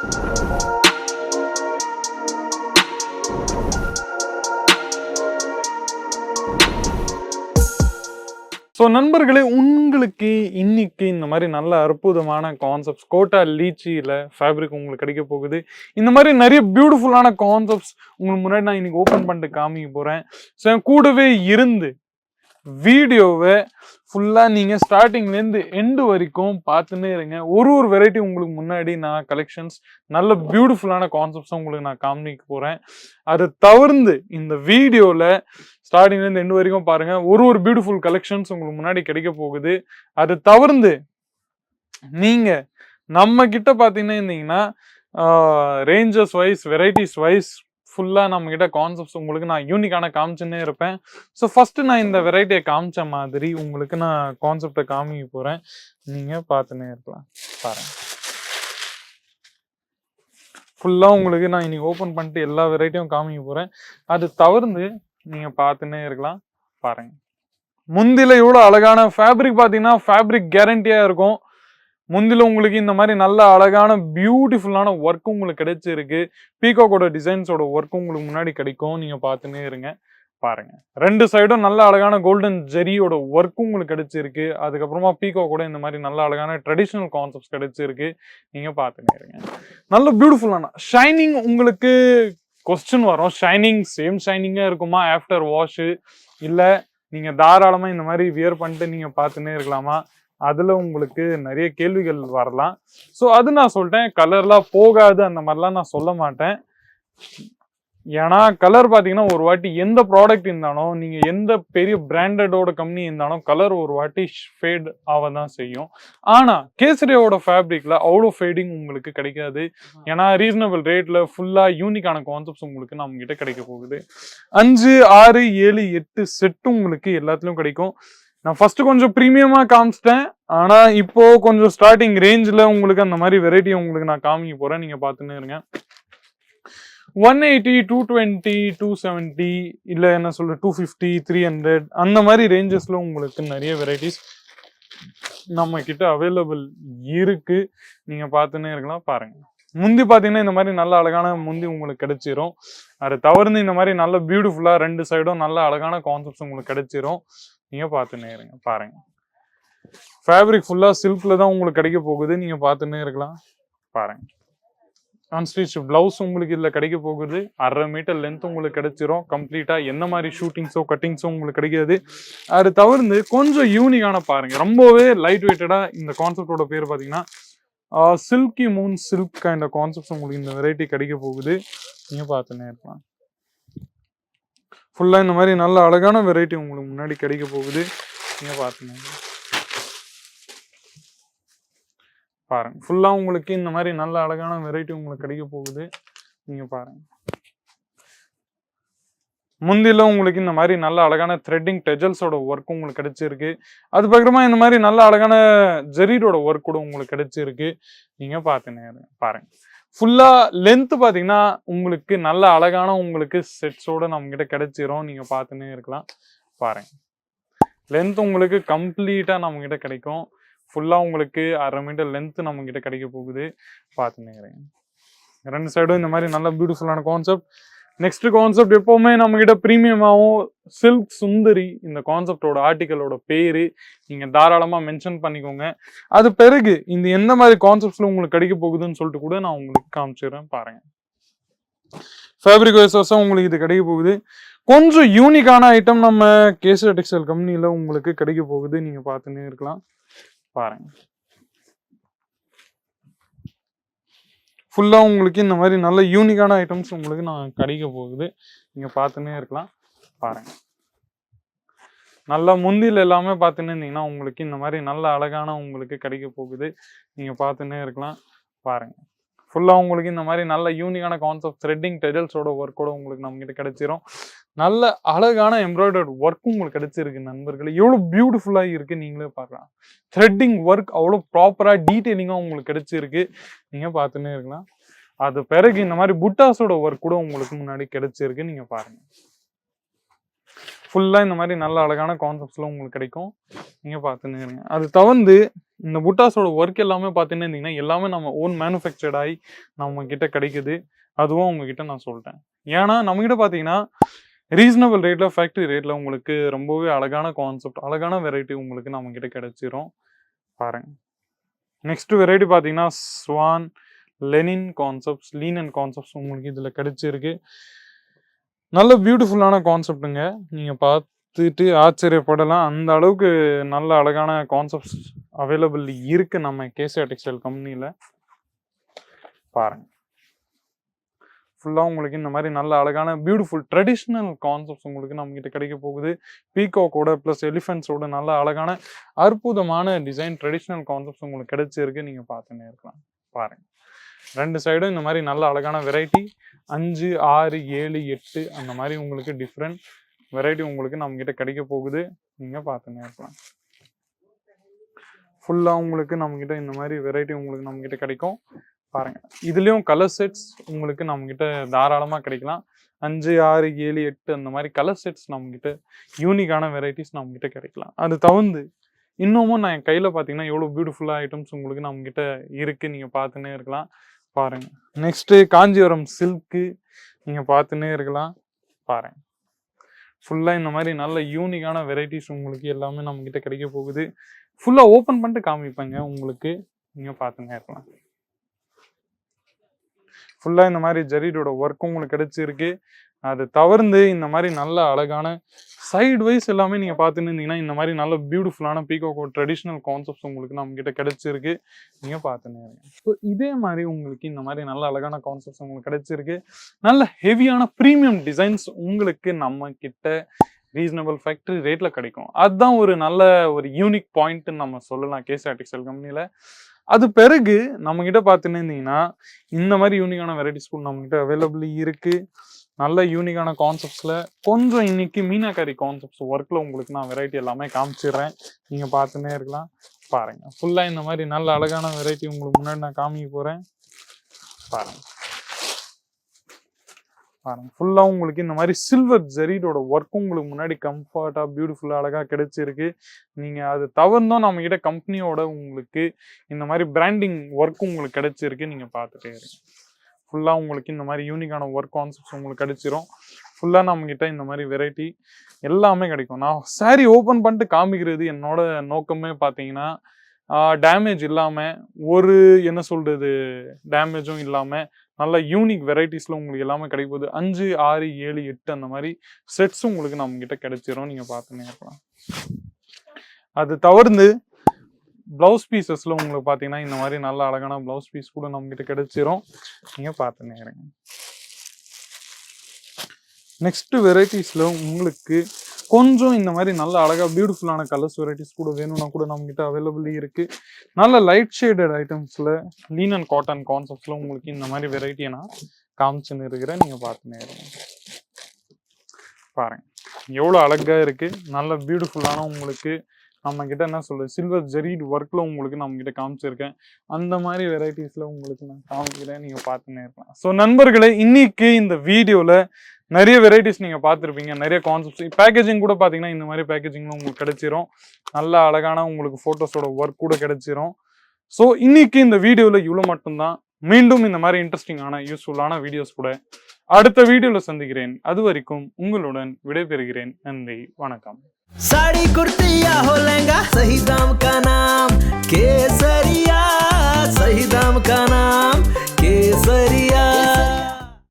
So நண்பர்களே, உங்களுக்கு இன்னைக்கு இந்த மாதிரி நல்ல அற்புதமான கான்செப்ட்ஸ் கோட்டா லீச்சியில் ஃபேப்ரிக் உங்களுக்கு கிடைக்க போகுது. இந்த மாதிரி நிறைய பியூட்டிஃபுல்லான கான்செப்ட்ஸ் உங்களுக்கு முன்னாடி நான் இன்னைக்கு ஓப்பன் பண்ணிட்டு காமிக்க போகிறேன். ஸோ என் கூடவே இருந்து வீடியோவை ஃபுல்லாக நீங்கள் ஸ்டார்டிங்லேருந்து எண்டு வரைக்கும் பார்த்துன்னே இருங்க. ஒரு வெரைட்டி உங்களுக்கு முன்னாடி நான் கலெக்ஷன்ஸ் நல்ல பியூட்டிஃபுல்லான கான்செப்ட்ஸும் உங்களுக்கு நான் காமிக்க போகிறேன். அதை தவிர்த்து இந்த வீடியோவில் ஸ்டார்டிங்லேருந்து எண்டு வரைக்கும் பாருங்க. ஒரு பியூட்டிஃபுல் கலெக்ஷன்ஸ் உங்களுக்கு முன்னாடி கிடைக்க போகுது. அது தவிர்த்து நீங்க நம்ம கிட்ட பார்த்தீங்கன்னா இருந்தீங்கன்னா ரேஞ்சஸ் வைஸ் வெரைட்டிஸ் வைஸ் ஃபுல்லாக நம்ம கிட்ட கான்செப்ட்ஸ் உங்களுக்கு நான் யூனிக்கான காமிச்சுன்னே இருப்பேன். ஸோ ஃபர்ஸ்ட் நான் இந்த வெரைட்டியை காமிச்ச மாதிரி உங்களுக்கு நான் கான்செப்டை காமிக்க போறேன். நீங்க பார்த்துன்னே இருக்கலாம். பாருங்க, ஃபுல்லாக உங்களுக்கு நான் இன்னைக்கு ஓப்பன் பண்ணிட்டு எல்லா வெரைட்டியும் காமிக்க போறேன். அது தவிர்த்து நீங்க பார்த்துன்னே இருக்கலாம். பாருங்க, முந்தில இவ்வளோ அழகான ஃபேப்ரிக் பார்த்தீங்கன்னா ஃபேப்ரிக் கேரண்டியா இருக்கும். முந்தில உங்களுக்கு இந்த மாதிரி நல்ல அழகான பியூட்டிஃபுல்லான ஒர்க் உங்களுக்கு கிடைச்சிருக்கு. பீகாக்கோட டிசைன்ஸோட ஒர்க் உங்களுக்கு முன்னாடி கிடைக்கும். நீங்க பார்த்துன்னே இருங்க. பாருங்க, ரெண்டு சைடும் நல்ல அழகான கோல்டன் ஜெரியோட ஒர்க் உங்களுக்கு கிடைச்சிருக்கு. அதுக்கப்புறமா பீகாக்கோட இந்த மாதிரி நல்ல அழகான ட்ரெடிஷ்னல் கான்செப்ட்ஸ் கிடைச்சிருக்கு. நீங்க பார்த்துன்னே இருங்க. நல்ல பியூட்டிஃபுல்லான ஷைனிங் உங்களுக்கு கொஸ்டின் வரும். ஷைனிங் சேம் ஷைனிங்கா இருக்குமா ஆஃப்டர் வாஷ், இல்ல நீங்க தாராளமா இந்த மாதிரி வியர் பண்ணிட்டு நீங்க பார்த்துன்னே இருக்கலாமா? அதுல உங்களுக்கு நிறைய கேள்விகள் வரலாம். ஸோ அது நான் சொல்லிட்டேன், கலர்லாம் போகாது அந்த மாதிரிலாம் நான் சொல்ல மாட்டேன். ஏன்னா கலர் பார்த்தீங்கன்னா ஒரு வாட்டி எந்த ப்ராடக்ட் இருந்தாலும் நீங்க எந்த பெரிய பிராண்டடோட கம்பெனி இருந்தாலும் கலர் ஒரு வாட்டி ஃபேட் ஆக தான் செய்யும். ஆனா கேசரியோட ஃபேப்ரிக்ல அவ்வளோ ஃபேடிங் உங்களுக்கு கிடைக்காது. ஏன்னா ரீசனபிள் ரேட்ல ஃபுல்லா யூனிக்கான கான்செப்ட்ஸ் உங்களுக்கு நம்ம கிட்ட கிடைக்க போகுது. 5, 6, 7, 8 செட்டும் உங்களுக்கு எல்லாத்துலயும் கிடைக்கும். நான் ஃபர்ஸ்ட் கொஞ்சம் ப்ரீமியமா காமிச்சிட்டேன். ஆனா இப்போ கொஞ்சம் ஸ்டார்டிங் ரேஞ்சில் உங்களுக்கு அந்த மாதிரி வெரைட்டி உங்களுக்கு நான் காமிக்க போறேன். நீங்க பார்த்துன்னு இருங்க. 180, 220, 270 இல்ல என்ன சொல்ற 250, 300 அந்த மாதிரி ரேஞ்சஸ்ல உங்களுக்கு நிறைய வெரைட்டிஸ் நம்ம கிட்ட அவைலபிள் இருக்கு. நீங்க பார்த்துன்னே இருக்கலாம். பாருங்க, முந்தி பாத்தீங்கன்னா இந்த மாதிரி நல்ல அழகான முந்தி உங்களுக்கு கிடைச்சிரும். அதை தவிர்த்து இந்த மாதிரி நல்ல பியூட்டிஃபுல்லா ரெண்டு சைடும் நல்ல அழகான கான்செப்ட்ஸ் உங்களுக்கு கிடைச்சிரும். நீங்க பார்த்துன்னே இருங்க. பாருங்க, ஃபேப்ரிக் ஃபுல்லா சில்க்ல தான் உங்களுக்கு கிடைக்க போகுது. நீங்க பார்த்துன்னே இருக்கலாம். பாருங்க, அன்ஸ்டிச் பிளவுஸ் உங்களுக்கு இதுல கிடைக்க போகுது. 1/2 மீட்டர் லென்த் உங்களுக்கு கிடைச்சிரும். கம்ப்ளீட்டா எந்த மாதிரி ஷூட்டிங்ஸோ கட்டிங்ஸோ உங்களுக்கு கிடைக்காது. அது தவிர்த்து கொஞ்சம் யூனிக்கான பாருங்க, ரொம்பவே லைட் வெயிட்டடா இந்த கான்செப்டோட பேர் பாத்தீங்கன்னா silky moon silk kind of concepts உங்களுக்கு இந்த வெரைட்டி கிடைக்க போகுது. நீங்க பார்த்துன்னே இருக்கலாம். ஃபுல்லா இந்த மாதிரி நல்ல அழகான வெரைட்டி உங்களுக்கு முன்னாடி கிடைக்க போகுது. நீங்க பார்த்துங்க. பாருங்க, ஃபுல்லா உங்களுக்கு இந்த மாதிரி நல்ல அழகான வெரைட்டி உங்களுக்கு கிடைக்க போகுது. நீங்க பாருங்க, முந்தில உங்களுக்கு இந்த மாதிரி நல்ல அழகான த்ரெட்டிங் டெஜல்ஸோட ஒர்க் உங்களுக்கு கிடைச்சிருக்கு. அது பக்கமா இந்த மாதிரி நல்ல அழகான ஜெரீடோட ஒர்க் கூட உங்களுக்கு கிடைச்சிருக்கு. நீங்க பார்த்துங்க. பாருங்க, ஃபுல்லா லென்த் பாத்தீங்கன்னா உங்களுக்கு நல்ல அழகான உங்களுக்கு செட்ஸோட நம்ம கிட்ட கிடைச்சிரும். நீங்க பார்த்துன்னே இருக்கலாம். பாருங்க, லென்த் உங்களுக்கு கம்ப்ளீட்டா நம்ம கிட்ட கிடைக்கும். ஃபுல்லா உங்களுக்கு 1/2 மீட்டர் லென்த் நம்ம கிட்ட கிடைக்க போகுது. பார்த்துன்னே இருங்க. ரெண்டு சைடும் இந்த மாதிரி நல்ல பியூட்டிஃபுல்லான கான்செப்ட். நெக்ஸ்ட் கான்செப்ட் எப்பவுமே நம்ம கிட்ட பிரீமியமாகவும் சில்க் சுந்தரி இந்த கான்செப்டோட ஆர்டிக்கலோட பேரு நீங்க தாராளமா மென்ஷன் பண்ணிக்கோங்க. அது பிறகு இந்த எந்த மாதிரி கான்செப்ட்ஸ்ல உங்களுக்கு கிடைக்க போகுதுன்னு சொல்லிட்டு கூட நான் உங்களுக்கு காமிச்சிடுறேன். பாருங்க, ஃபேப்ரிக் வைஸா உங்களுக்கு இது கிடைக்க போகுது. கொஞ்சம் யூனிக்கான ஐட்டம் நம்ம கேசரி டெக்ஸ்டைல் கம்பெனில உங்களுக்கு கிடைக்க போகுது. நீங்க பார்த்துன்னே இருக்கலாம். பாருங்க, ஃபுல்லா உங்களுக்கு இந்த மாதிரி நல்ல யூனிக்கான ஐட்டம்ஸ் உங்களுக்கு நான் கிடைக்க போகுது. நீங்க பார்த்துன்னே இருக்கலாம். பாருங்க, நல்லா முந்தில எல்லாமே பார்த்துன்னு இருந்தீங்கன்னா உங்களுக்கு இந்த மாதிரி நல்ல அழகான உங்களுக்கு கிடைக்க போகுது. நீங்க பார்த்துன்னே இருக்கலாம். பாருங்க, ஃபுல்லா உங்களுக்கு இந்த மாதிரி நல்ல யூனிக்கான கான்செப்ட் த்ரெட்டிங் டெஜல்ஸோட ஒர்க்கோட உங்களுக்கு நம்ம கிட்ட கிடைச்சிரும். நல்ல அழகான எம்ப்ராய்டர்ட் ஒர்க்கும் உங்களுக்கு கிடைச்சிருக்கு நண்பர்களே. எவ்வளவு பியூட்டிஃபுல்லா இருக்கு நீங்களே பார்க்கலாம். த்ரெட்டிங் ஒர்க் அவ்வளோ ப்ராப்பரா டீட்டெயிலிங்கா உங்களுக்கு கிடைச்சிருக்கு. நீங்க பார்த்துன்னே இருக்கலாம். அது பிறகு இந்த மாதிரி புட்டாஸோட ஒர்க் கூட உங்களுக்கு முன்னாடி கிடைச்சிருக்கு. நீங்க பாருங்க, ஃபுல்லாக இந்த மாதிரி நல்ல அழகான கான்செப்ட்ஸ்லாம் உங்களுக்கு கிடைக்கும். நீங்கள் பார்த்துன்னு இருங்க. அது தவிர்த்து இந்த புட்டாஸோட ஒர்க் எல்லாமே பார்த்தீங்கன்னா இருந்தீங்கன்னா எல்லாமே நம்ம ஓன் மேனுஃபேக்சர்ட் ஆகி நம்ம கிட்ட கிடைக்குது. அதுவும் உங்ககிட்ட நான் சொல்லிட்டேன். ஏன்னா நம்மகிட்ட பார்த்தீங்கன்னா ரீசனபிள் ரேட்டில் ஃபேக்ட்ரி ரேட்டில் உங்களுக்கு ரொம்பவே அழகான கான்செப்ட், அழகான வெரைட்டி உங்களுக்கு நம்ம கிட்ட கிடைச்சிரும். பாருங்க. நெக்ஸ்ட் வெரைட்டி பார்த்தீங்கன்னா Swan Lenin concepts, Lenin concepts உங்களுக்கு இதில் கிடைச்சிருக்கு. நல்ல பியூட்டிஃபுல்லான கான்செப்டுங்க. நீங்கள் பார்த்துட்டு ஆச்சரியப்படலாம். அந்த அளவுக்கு நல்ல அழகான கான்செப்ட்ஸ் அவைலபிள் இருக்கு நம்ம கேசிஆர் டெக்ஸ்டைல் கம்பெனியில். பாருங்க. ஃபுல்லாக உங்களுக்கு இந்த மாதிரி நல்ல அழகான பியூட்டிஃபுல் ட்ரெடிஷ்னல் கான்செப்ட்ஸ் உங்களுக்கு நம்மகிட்ட கிடைக்க போகுது. பீகாக்கோட ப்ளஸ் எலிஃபென்ட்ஸோட நல்ல அழகான அற்புதமான டிசைன் ட்ரெடிஷ்னல் கான்செப்ட்ஸ் உங்களுக்கு கிடைச்சிருக்கு. நீங்கள் பார்த்துன்னே இருக்கலாம். பாருங்க. 2 சைடும் இந்த மாதிரி நல்ல அழகான வெரைட்டி 5, 6, 7, 8 அந்த மாதிரி உங்களுக்கு டிஃப்ரெண்ட் வெரைட்டி உங்களுக்கு நம்மகிட்ட கிடைக்க போகுது. நீங்கள் பார்த்துன்னே இருக்கலாம். ஃபுல்லாக உங்களுக்கு நம்மகிட்ட இந்த மாதிரி வெரைட்டி உங்களுக்கு நம்மகிட்ட கிடைக்கும். பாருங்க. இதுலயும் கலர் செட்ஸ் உங்களுக்கு நம்மகிட்ட தாராளமாக கிடைக்கலாம். 5, 6, 7, 8 அந்த மாதிரி கலர் செட்ஸ் நம்மகிட்ட யூனிக்கான வெரைட்டிஸ் நம்மகிட்ட கிடைக்கலாம். அது தவிர்த்து இன்னமும் நான் என் கையில் பார்த்தீங்கன்னா எவ்வளோ பியூட்டிஃபுல்லாக ஐட்டம்ஸ் உங்களுக்கு நம்மகிட்ட இருக்கு. நீங்கள் பார்த்துன்னே இருக்கலாம். பாருங்க. நெக்ஸ்ட் காஞ்சிபுரம் சில்க்கு நீங்கள் பார்த்துன்னே இருக்கலாம். பாருங்க. ஃபுல்லாக இந்த மாதிரி நல்ல யூனிக்கான வெரைட்டிஸ் உங்களுக்கு எல்லாமே நம்மகிட்ட கிடைக்க போகுது. ஃபுல்லாக ஓப்பன் பண்ணிட்டு காமிப்பேங்க உங்களுக்கு. நீங்கள் பார்த்துன்னே இருக்கலாம். ஃபுல்லாக இந்த மாதிரி ஜரீடோட ஒர்க்கும் உங்களுக்கு கிடைச்சிருக்கு. அது தவிர்த்து இந்த மாதிரி நல்ல அழகான சைடு வைஸ் எல்லாமே நீங்கள் பார்த்துன்னு இருந்தீங்கன்னா இந்த மாதிரி நல்ல பியூட்டிஃபுல்லான பீகாக்கோ ட்ரெடிஷ்னல் கான்செப்ட்ஸ் உங்களுக்கு நம்மகிட்ட கிடைச்சிருக்கு. நீங்கள் பார்த்துன்னு இருங்க. ஸோ இதே மாதிரி உங்களுக்கு இந்த மாதிரி நல்ல அழகான கான்செப்ட்ஸ் உங்களுக்கு கிடைச்சிருக்கு. நல்ல ஹெவியான ப்ரீமியம் டிசைன்ஸ் உங்களுக்கு நம்ம கிட்ட ரீசனபிள் ஃபேக்ட்ரி ரேட்டில் கிடைக்கும். அதுதான் ஒரு நல்ல ஒரு யூனிக் பாயிண்ட்னு நம்ம சொல்லலாம் கேசிஆர் டெக்ஸ்டைல் கம்பெனியில். அது பிறகு நம்மகிட்ட பார்த்துன்னு இருந்தீங்கன்னா இந்த மாதிரி யூனிக்கான வெரைட்டிஸ் கூட நம்மகிட்ட அவைலபிள் இருக்கு. நல்ல யூனிக்கான கான்செப்ட்ஸில் கொஞ்சம் இன்னைக்கு மீனாக்காரி கான்செப்ட்ஸ் ஒர்க்கில் உங்களுக்கு நான் வெரைட்டி எல்லாமே காமிச்சிடுறேன். நீங்கள் பார்த்துன்னே இருக்கலாம். பாருங்க. ஃபுல்லாக இந்த மாதிரி நல்ல அழகான வெரைட்டி உங்களுக்கு முன்னாடி நான் காமிக்க போகிறேன். பாருங்க. பாருங்க. ஃபுல்லாக உங்களுக்கு இந்த மாதிரி சில்வர் ஜெரீடோட ஒர்க்கும் உங்களுக்கு முன்னாடி கம்ஃபர்ட்டாக பியூட்டிஃபுல்லாக அழகாக கிடைச்சிருக்கு. நீங்கள் அது தவிர்த்தும் நம்மகிட்ட கம்பெனியோட உங்களுக்கு இந்த மாதிரி பிராண்டிங் ஒர்க்கும் உங்களுக்கு கிடைச்சிருக்கு. நீங்கள் பார்த்துட்டே இருங்க. ஃபுல்லாக உங்களுக்கு இந்த மாதிரி யூனிக்கான ஒர்க் கான்செப்ட்ஸ் உங்களுக்கு கிடைச்சிரும். ஃபுல்லாக நம்மகிட்ட இந்த மாதிரி வெரைட்டி எல்லாமே கிடைக்கும். நான் சாரி ஓப்பன் பண்ணிட்டு காமிக்கிறது என்னோட நோக்கமே பார்த்தீங்கன்னா டேமேஜ் இல்லாமல் ஒரு என்ன சொல்கிறது டேமேஜும் இல்லாமல் நல்ல யூனிக் வெரைட்டிஸில் உங்களுக்கு எல்லாமே கிடைக்குது. 5, 6, 7, 8 அந்த மாதிரி செட்ஸும் உங்களுக்கு நம்மகிட்ட கிடைச்சிரும். நீங்கள் பார்த்துன்னே இருக்கலாம். அது தவிர்த்து ப்ளவுஸ் பீசஸில் உங்களுக்கு பார்த்தீங்கன்னா இந்த மாதிரி நல்ல அழகான ப்ளவுஸ் பீஸ் கூட நம்மகிட்ட கிடைச்சிரும். நீங்கள் பார்த்துன்னே இருங்க. நெக்ஸ்ட் வெரைட்டிஸில் உங்களுக்கு கொஞ்சம் இந்த மாதிரி நல்ல அழகாக பியூட்டிஃபுல்லான கலர்ஸ் வெரைட்டிஸ் கூட வேணும்னா கூட நம்மகிட்ட அவைலபிள் இருக்குது. நல்ல லைட் ஷேடட் ஐட்டம்ஸில் லீனன் காட்டன் கான்செப்ட்ஸில் உங்களுக்கு இந்த மாதிரி வெரைட்டியை நான் காமிச்சுன்னு இருக்கிறேன். நீங்கள் பார்த்துன்னே இருங்க. பாருங்கள் எவ்வளோ அழகாக இருக்குது. நல்ல பியூட்டிஃபுல்லான உங்களுக்கு நம்மக்கிட்ட என்ன சொல்கிறது சில்வர் ஜெரீட் ஒர்க்கில் உங்களுக்கு நம்மக்கிட்ட காமிச்சிருக்கேன். அந்த மாதிரி வெரைட்டிஸில் உங்களுக்கு நான் காமிக்கிறேன். நீங்கள் பார்த்துன்னே இருக்கலாம். ஸோ நண்பர்களே, இன்னைக்கு இந்த வீடியோவில் நிறைய வெரைட்டிஸ் நீங்கள் பார்த்துருப்பீங்க. நிறைய கான்செப்ட்ஸ் பேக்கேஜிங் கூட பார்த்தீங்கன்னா இந்த மாதிரி பேக்கேஜிங்லாம் உங்களுக்கு கிடைச்சிரும். நல்ல அழகான உங்களுக்கு ஃபோட்டோஸோட ஒர்க் கூட கிடைச்சிரும். ஸோ இன்னைக்கு இந்த வீடியோவில் இவ்வளோ மட்டும்தான். மீண்டும் இந்த மாதிரி இன்ட்ரெஸ்டிங்கான யூஸ்ஃபுல்லான வீடியோஸ் கூட அடுத்த வீடியோவில் சந்திக்கிறேன். அது வரைக்கும் உங்களுடன் விடைபெறுகிறேன். நன்றி, வணக்கம். साड़ी कुर्ती या हो लहंगा, सही दाम का नाम केसरिया, सही दाम का नाम केसरिया।